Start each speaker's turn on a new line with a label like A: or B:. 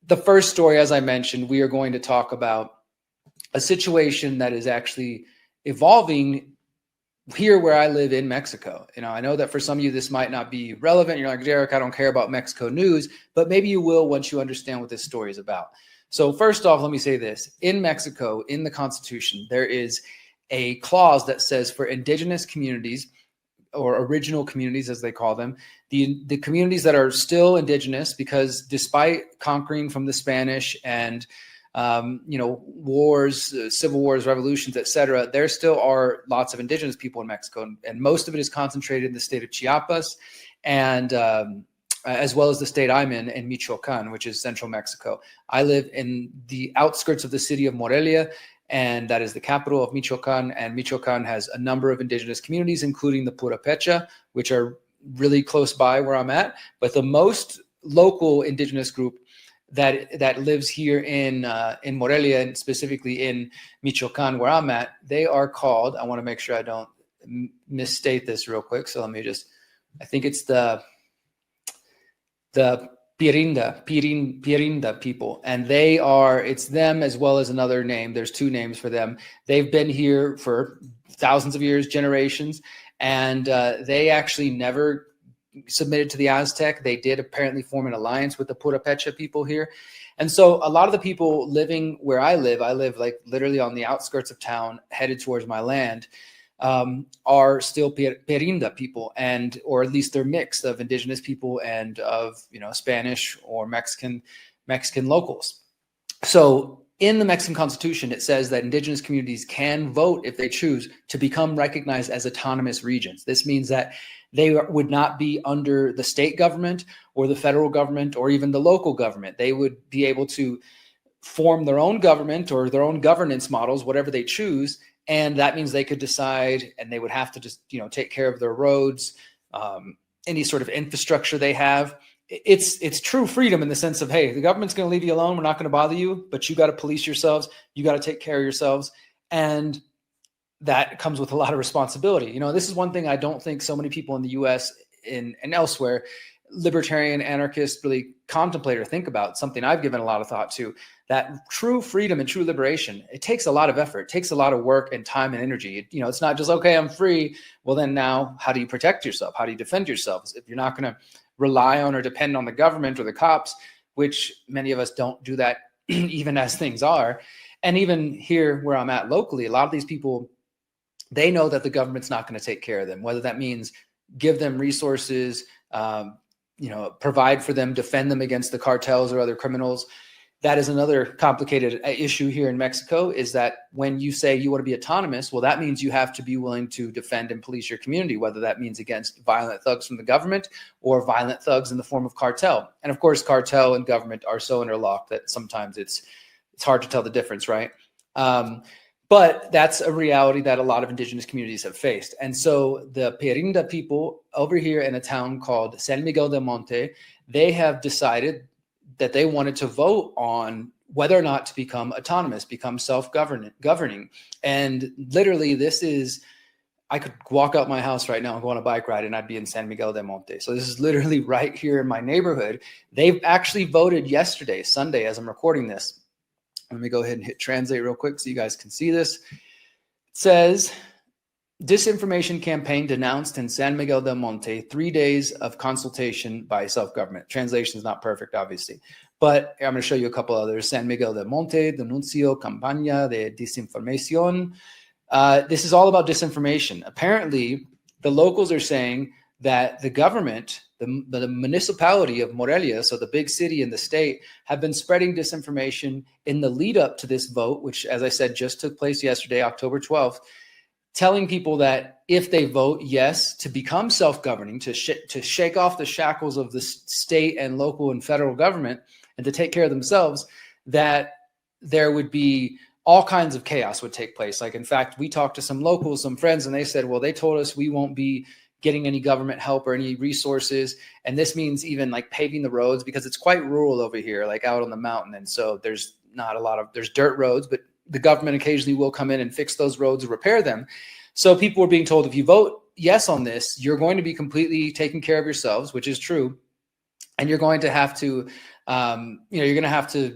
A: the first story, as I mentioned, we are going to talk about a situation that is actually evolving here where I live in Mexico. I know that for some of you, this might not be relevant. You're like, Derrick, I don't care about Mexico news, but maybe you will once you understand what this story is about. So first off, let me say this. In Mexico, in the Constitution, there is a clause that says for indigenous communities, or original communities as they call them, the communities that are still indigenous, because despite conquering from the Spanish and wars, civil wars, revolutions, etc., there still are lots of indigenous people in Mexico, and most of it is concentrated in the state of Chiapas, and as well as the state I'm in Michoacan, which is central Mexico. I live in the outskirts of the city of Morelia, and that is the capital of Michoacan. And Michoacan has a number of indigenous communities, including the Purépecha, which are really close by where I'm at. But the most local indigenous group that lives here in Morelia, and specifically in Michoacan, where I'm at, they are called, I want to make sure I don't misstate this real quick. So let me I think it's the Pirinda people, and it's them as well as another name. There's two names for them. They've been here for thousands of years, generations, and they actually never submitted to the Aztec. They did apparently form an alliance with the Purépecha people here. And so a lot of the people living where I live like literally on the outskirts of town, headed towards my land, are still Pirinda people, or at least they're mixed of indigenous people and of Spanish or Mexican locals. So in the Mexican Constitution, it says that indigenous communities can vote if they choose to become recognized as autonomous regions. This means that they would not be under the state government or the federal government or even the local government. They would be able to form their own government or their own governance models, whatever they choose. And that means they could decide, and they would have to just, take care of their roads, any sort of infrastructure they have. It's true freedom in the sense of, hey, the government's going to leave you alone. We're not going to bother you, but you got to police yourselves. You got to take care of yourselves. And that comes with a lot of responsibility. This is one thing I don't think so many people in the US and elsewhere, libertarian anarchists, really contemplate or think about. Something I've given a lot of thought to, that true freedom and true liberation, it takes a lot of effort. It takes a lot of work and time and energy. It's not just, okay, I'm free. Well, then now how do you protect yourself? How do you defend yourself? If you're not going to rely on or depend on the government or the cops, which many of us don't do that even as things are. And even here where I'm at locally, a lot of these people, they know that the government's not going to take care of them, whether that means give them resources, provide for them, defend them against the cartels or other criminals. That is another complicated issue here in Mexico, is that when you say you want to be autonomous, well, that means you have to be willing to defend and police your community, whether that means against violent thugs from the government or violent thugs in the form of cartel. And of course, cartel and government are so interlocked that sometimes it's hard to tell the difference, right? But that's a reality that a lot of indigenous communities have faced. And so the Pirinda people over here in a town called San Miguel del Monte, they have decided that they wanted to vote on whether or not to become autonomous, become self-governing. And literally I could walk out my house right now and go on a bike ride and I'd be in San Miguel del Monte. So this is literally right here in my neighborhood. They've actually voted yesterday, Sunday, as I'm recording this. Let me go ahead and hit translate real quick so you guys can see this. It says, disinformation campaign denounced in San Miguel del Monte, 3 days of consultation by self-government. Translation is not perfect, obviously, but I'm going to show you a couple others. San Miguel del Monte, denuncio campaña de desinformación. This is all about disinformation. Apparently, the locals are saying that the government, the municipality of Morelia, so the big city in the state, have been spreading disinformation in the lead up to this vote, which, as I said, just took place yesterday, October 12th, telling people that if they vote yes to become self-governing, to shake off the shackles of the state and local and federal government and to take care of themselves, that there would be all kinds of chaos would take place. Like, in fact, we talked to some locals, some friends, and they said, well, they told us we won't be getting any government help or any resources. And this means even like paving the roads, because it's quite rural over here, like out on the mountain. And so there's dirt roads, but the government occasionally will come in and fix those roads or repair them. So people were being told, if you vote yes on this, you're going to be completely taking care of yourselves, which is true. And you're going to have to You're going to have to